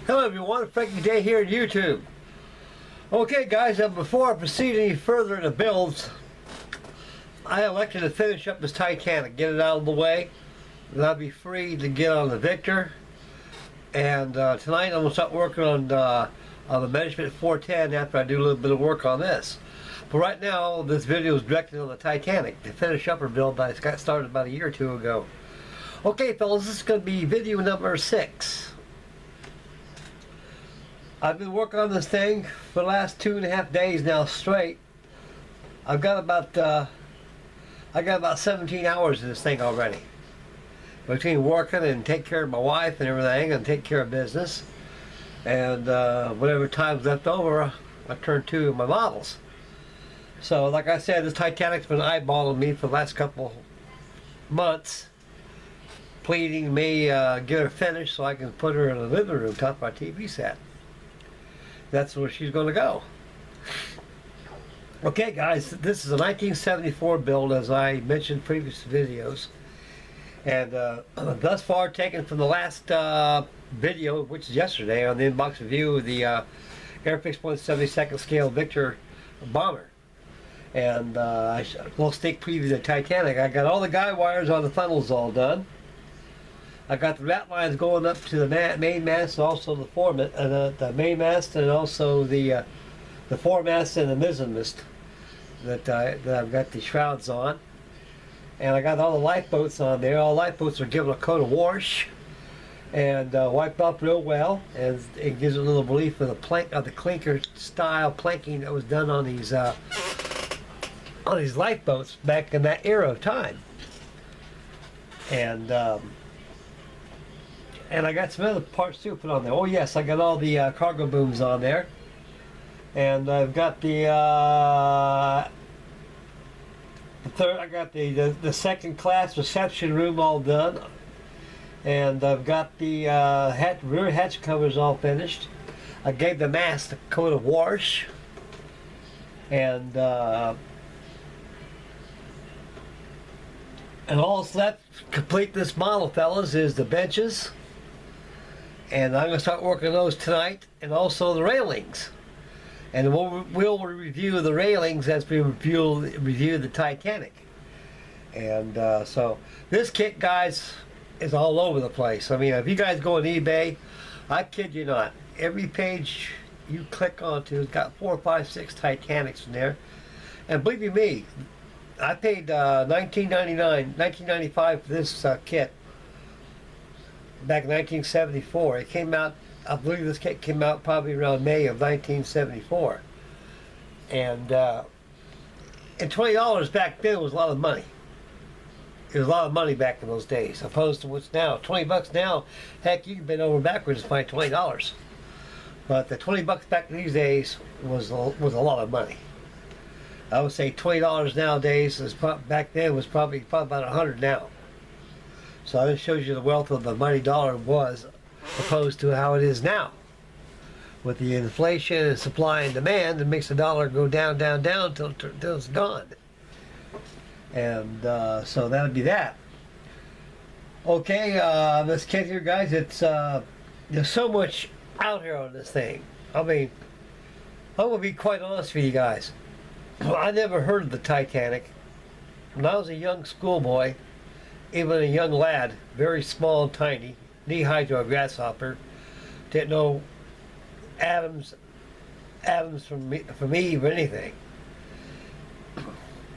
Hello everyone, Frtankie Day here on YouTube. Okay guys, before I proceed any further in the builds, I elected to finish up this Titanic, get it out of the way, and I'll be free to get on the Victor. And tonight I'm going to start working on the Measurement 410 after I do a little bit of work on this. But right now, this video is directed on the Titanic, the finish upper build that I got started about a year or two ago. Okay fellas, this is going to be video number 6. I've been working on this thing for the last 2.5 days now straight. I got about 17 hours in this thing already. Between working and take care of my wife and everything and take care of business. And whatever time's left over, I turn to my models. So like I said, this Titanic's been eyeballing me for the last couple months, pleading me get her finished so I can put her in the living room top of my TV set. That's where she's going to go. Okay guys, this is a 1974 build, as I mentioned in previous videos, and thus far taken from the last video, which is yesterday, on the inbox review of the Airfix 1/72nd scale Victor bomber. And a little sneak preview of the Titanic. I got all the guy wires on the funnels all done. I got the rat lines going up to the main mast, also the main mast, and also the foremast and the mizzenmast that I've got the shrouds on. And I got all the lifeboats on there. All lifeboats are given a coat of wash and wiped off real well, and it gives a little relief of the clinker style planking that was done on these lifeboats back in that era of time. And I got some other parts too put on there. Oh yes, I got all the cargo booms on there. And I've got I got the second class reception room all done. And I've got the rear hatch covers all finished. I gave the mast a coat of wash. And all that's left to complete this model, fellas, is the benches. And I'm going to start working on those tonight, and also the railings. And we'll review the railings as we review the Titanic. And so this kit, guys, is all over the place. I mean, if you guys go on eBay, I kid you not, every page you click onto has got 4, 5, 6 Titanics in there. And believe you me, I paid $19.95 for this kit back in 1974. It came out, I believe this kit came out probably around May of 1974. And $20 back then was a lot of money. It was a lot of money back in those days, opposed to what's now. 20 bucks now, heck, you can bend over backwards to find $20. But the 20 bucks back in these days was a lot of money. I would say $20 nowadays back then was probably about $100 now. So this shows you the wealth of the mighty dollar was, opposed to how it is now. With the inflation and supply and demand, it makes the dollar go down, down, down until it's gone. And so that would be that. Okay, this kit here, guys, there's so much out here on this thing. I mean, I'm going to be quite honest with you guys. I never heard of the Titanic. When I was a young schoolboy, even a young lad, very small and tiny, knee-high to a grasshopper, didn't know atoms from Eve or anything.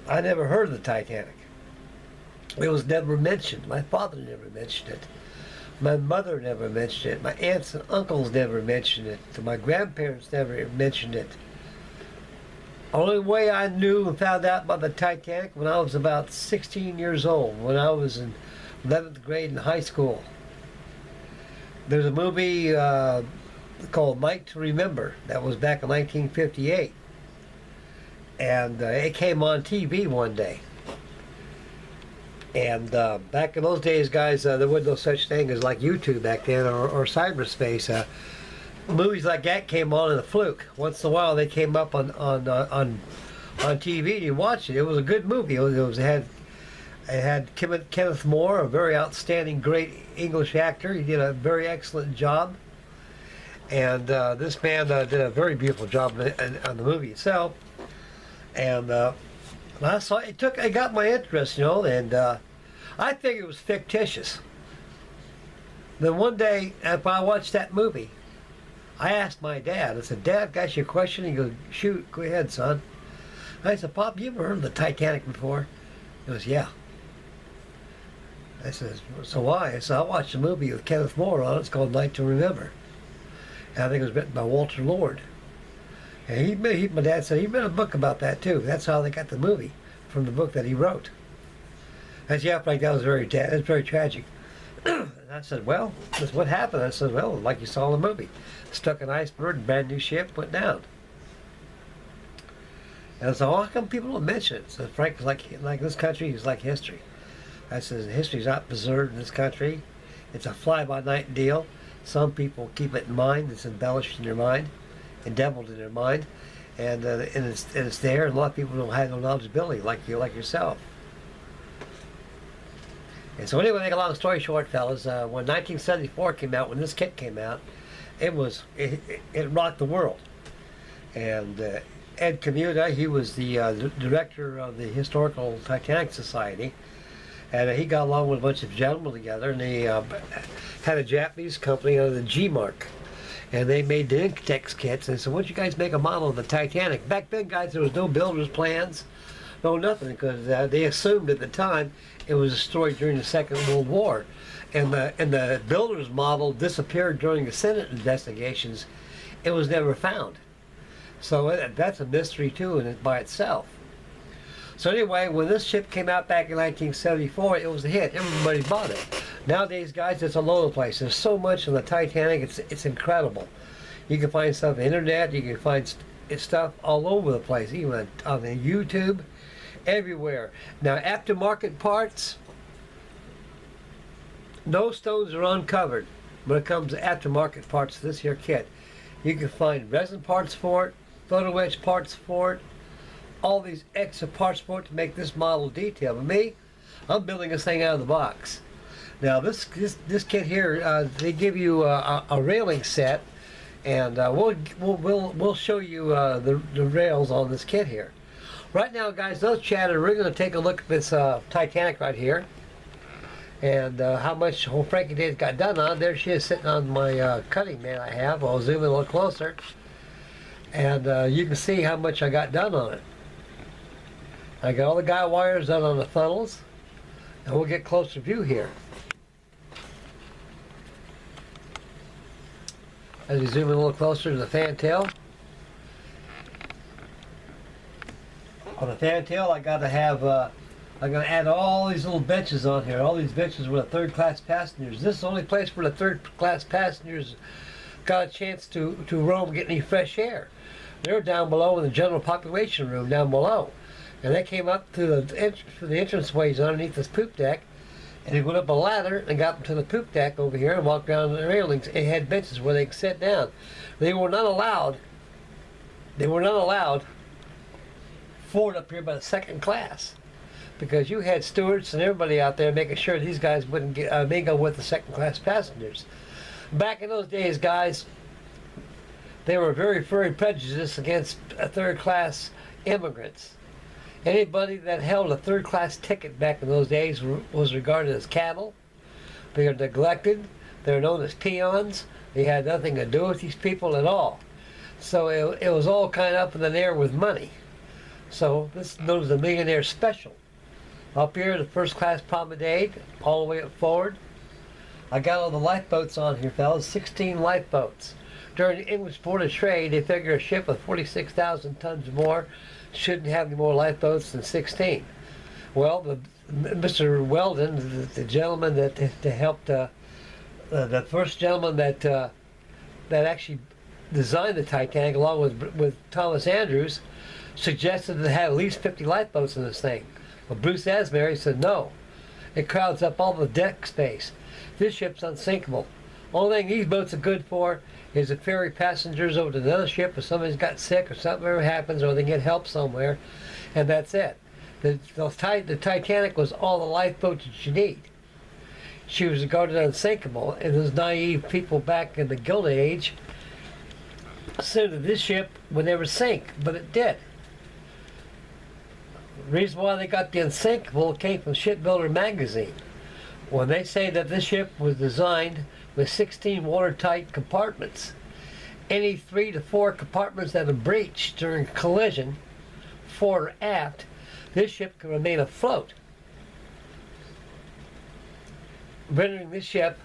I never heard of the Titanic. It was never mentioned. My father never mentioned it. My mother never mentioned it. My aunts and uncles never mentioned it. My grandparents never mentioned it. Only way I knew and found out about the Titanic when I was about 16 years old, when I was in 11th grade in high school. There's a movie called Night to Remember that was back in 1958. And it came on TV one day. And back in those days, guys, there was no such thing as like YouTube back then or cyberspace. Movies like that came on in a fluke. Once in a while, they came up on TV and you watched it. It was a good movie. It had Kenneth More, a very outstanding, great English actor. He did a very excellent job. And this man did a very beautiful job on the movie itself. And I saw it, it got my interest, you know, and I think it was fictitious. Then one day, after I watched that movie, I asked my dad, I said, "Dad, got you a question?" He goes, "Shoot, go ahead, son." I said, "Pop, you ever heard of the Titanic before?" He goes, "Yeah." I said, "So why?" I said, "I watched a movie with Kenneth More on it. It's called Night to Remember." And I think it was written by Walter Lord. And my dad said he read a book about that too. That's how they got the movie, from the book that he wrote. I said, "Yeah, Frank, that was very tragic." And I said, "Well, that's what happened." I said, "Well, like you saw in the movie, stuck an iceberg, brand new ship, went down." And I said, "Well, how come people don't mention it?" So Frank was like this country is like history. I said, "History's not preserved in this country. It's a fly-by-night deal. Some people keep it in mind. It's embellished in their mind, endeviled in their mind, and it's there. And a lot of people don't have no knowledgeability like you, like yourself." And so anyway, make a long story short, fellas, when 1974 came out, when this kit came out, it rocked the world. And Ed Commuta, he was the director of the Historical Titanic Society, and he got along with a bunch of gentlemen together, and they had a Japanese company under the G mark, and they made the ENTEX kits. And so, "Why don't you guys make a model of the Titanic?" Back then, guys, there was no builder's plans, no nothing, because they assumed at the time it was destroyed during the Second World War, and the builder's model disappeared during the Senate investigations. It was never found. So that's a mystery too, in it by itself. So anyway, when this ship came out back in 1974, it was a hit. Everybody bought it. Nowadays, guys, it's all over the place. There's so much on the Titanic, it's incredible. You can find stuff on the internet, you can find stuff all over the place, even on the YouTube, everywhere. Now, aftermarket parts, no stones are uncovered when it comes to aftermarket parts of this here kit. You can find resin parts for it, photo etch parts for it, all these extra parts for it to make this model detailed. But me, I'm building this thing out of the box. Now this kit here, they give you a railing set, and we'll show you the rails on this kit here. Right now, guys, those chatter, we're going to take a look at this Titanic right here, and how much Frtankie Day's got done on. There she is sitting on my cutting mat I have. I'll zoom in a little closer, and you can see how much I got done on it. I got all the guy wires done on the funnels, and we'll get closer view here. As we zoom in a little closer to the fantail. On the fantail, I got to have, I'm going to add all these little benches on here. All these benches were the third-class passengers. This is the only place where the third-class passengers got a chance to roam, get any fresh air. They're down below in the general population room down below. And they came up to the entranceways underneath this poop deck, and they went up a ladder and got to the poop deck over here and walked down the railings. It had benches where they could sit down. They were not allowed forward up here by the second class, because you had stewards and everybody out there making sure these guys wouldn't get mingle with the second class passengers. Back in those days, guys, they were very, very prejudiced against third class immigrants. Anybody that held a third-class ticket back in those days was regarded as cattle. They were neglected. They were known as peons. They had nothing to do with these people at all. So it was all kind of up in the air with money. So this is known as the Millionaire Special. Up here, the first-class promenade, all the way up forward. I got all the lifeboats on here, fellas, 16 lifeboats. During the English Board of Trade, they figure a ship with 46,000 tons or more shouldn't have any more lifeboats than 16. Well, Mr. Weldon, the gentleman that helped, the first gentleman that actually designed the Titanic, along with Thomas Andrews, suggested to have at least 50 lifeboats in this thing. Well, Bruce Asbury said no. It crowds up all the deck space. This ship's unsinkable. Only thing these boats are good for is to ferry passengers over to another ship if somebody's got sick or something ever happens, or they get help somewhere, and that's it. The Titanic was all the lifeboats that you need. She was regarded unsinkable, and those naive people back in the Gilded Age said that this ship would never sink, but it did. The reason why they got the unsinkable came from Shipbuilder magazine. When they say that this ship was designed with 16 watertight compartments, any 3 to 4 compartments that are breached during collision, fore or aft, this ship can remain afloat, rendering this ship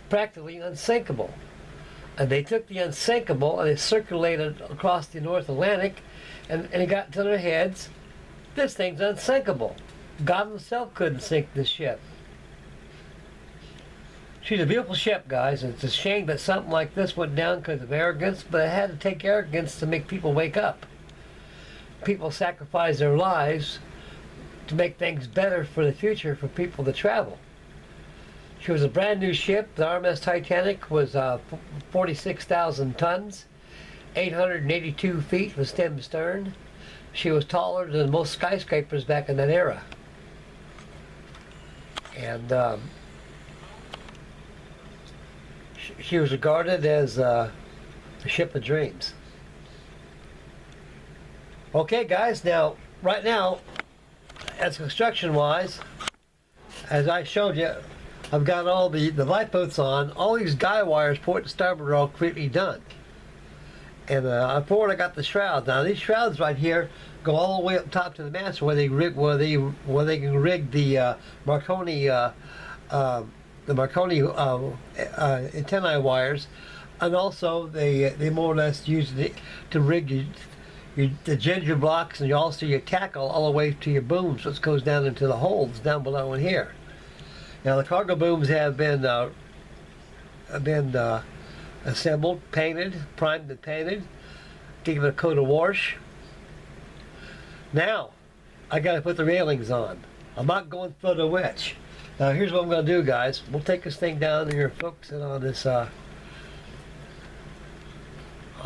practically unsinkable. And they took the unsinkable and they circulated across the North Atlantic, and it got to their heads, this thing's unsinkable. God himself couldn't sink this ship. She's a beautiful ship, guys. It's a shame that something like this went down because of arrogance, but it had to take arrogance to make people wake up. People sacrifice their lives to make things better for the future for people to travel. She was a brand new ship. The RMS TITANIC was 46,000 tons, 882 feet from stem to stern. She was taller than most skyscrapers back in that era. And she was regarded as the ship of dreams. Okay, guys, now, right now, as construction-wise, as I showed you, I've got all the lifeboats on. All these guy wires, port and starboard, are all completely done. And on forward, I got the shrouds. Now, these shrouds right here go all the way up top to the mast, where they rig, where they can rig the Marconi antennae wires, and also they more or less use it to rig the ginger blocks, and also your tackle all the way to your booms, so it goes down into the holds down below in here. Now the cargo booms have been assembled, painted, primed and painted, give it a coat of wash. Now I got to put the railings on. I'm not going photo etch. Now here's what I'm going to do, guys. We'll take this thing down here, focus it on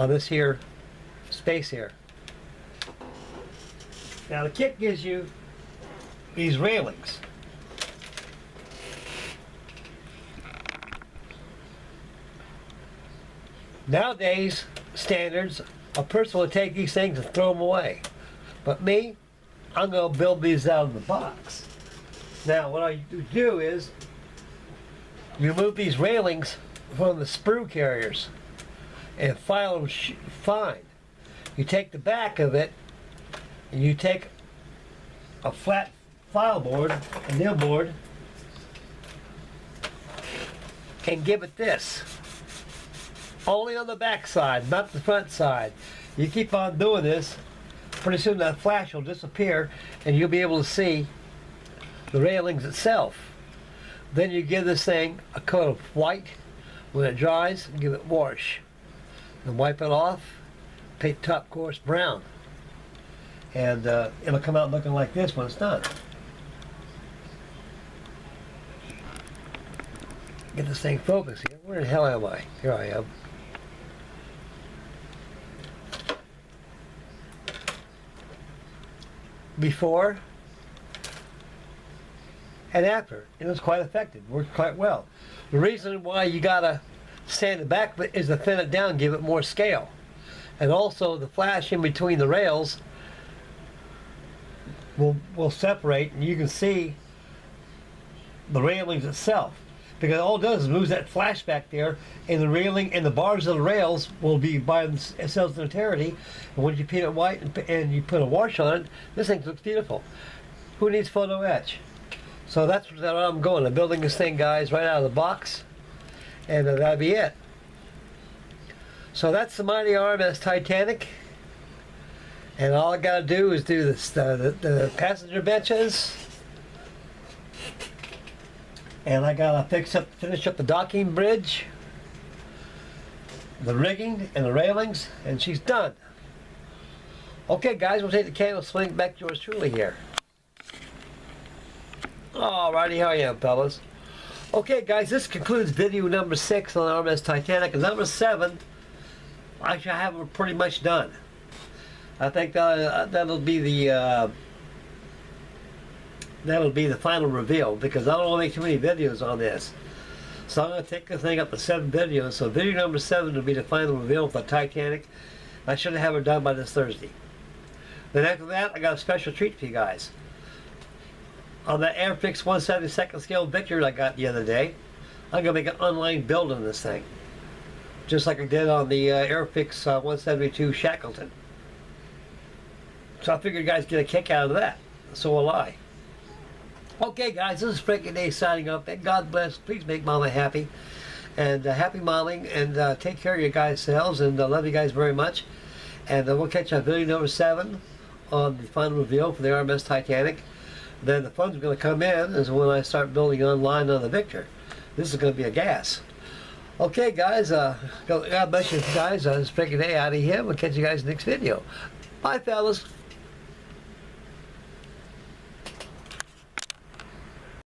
this here space here. Now the kit gives you these railings. Nowadays, standards, a person would take these things and throw them away. But me, I'm going to build these out of the box. Now, what I do is remove these railings from the sprue carriers and file them fine. You take the back of it and you take a flat file board, a nail board, and give it this. Only on the back side, not the front side. You keep on doing this, pretty soon that flash will disappear and you'll be able to see the railings itself. Then you give this thing a coat of white. When it dries, give it wash. And wipe it off, paint top course brown. And it'll come out looking like this when it's done. Get this thing focused here. Where the hell am I? Here I am. Before and after. It was quite effective. Worked quite well. The reason why you gotta sand it back is to thin it down, give it more scale. And also the flash in between the rails will separate, and you can see the railings itself. Because all it does is moves that flash back there, and the railing and the bars of the rails will be by themselves in entirety. And once you paint it white and you put a wash on it, this thing looks beautiful. Who needs photo etch? So that's where I'm going. I'm building this thing, guys, right out of the box, and that'll be it. So that's the mighty RMS TITANIC, and all I got to do is do this, the passenger benches. And I gotta finish up the docking bridge, the rigging and the railings, and she's done. Okay, guys, we'll take the candle, swing back to yours truly here. Alrighty, how I am, fellas. Okay, guys, this concludes video number 6 on RMS TITANIC. And number 7, actually, I have it pretty much done. I think that'll be the final reveal, because I don't want to make too many videos on this. So I'm going to take this thing up to 7 videos. So video number 7 will be the final reveal of the Titanic. I should have it done by this Thursday. Then after that, I got a special treat for you guys. On that Airfix 1/72 scale Victor I got the other day, I'm going to make an online build on this thing. Just like I did on the Airfix 172 Shackleton. So I figured you guys get a kick out of that. So will I. Okay guys, this is Frankie Day signing up, and God bless. Please make Mama happy. And happy momming, and take care of your guys' selves, and love you guys very much. And we'll catch you on video number 7 on the final reveal for the RMS Titanic. Then the fun's going to come in is when I start building online on the Victor. This is going to be a gas. Okay guys, God bless you guys. This is Frankie Day out of here. We'll catch you guys next video. Bye fellas.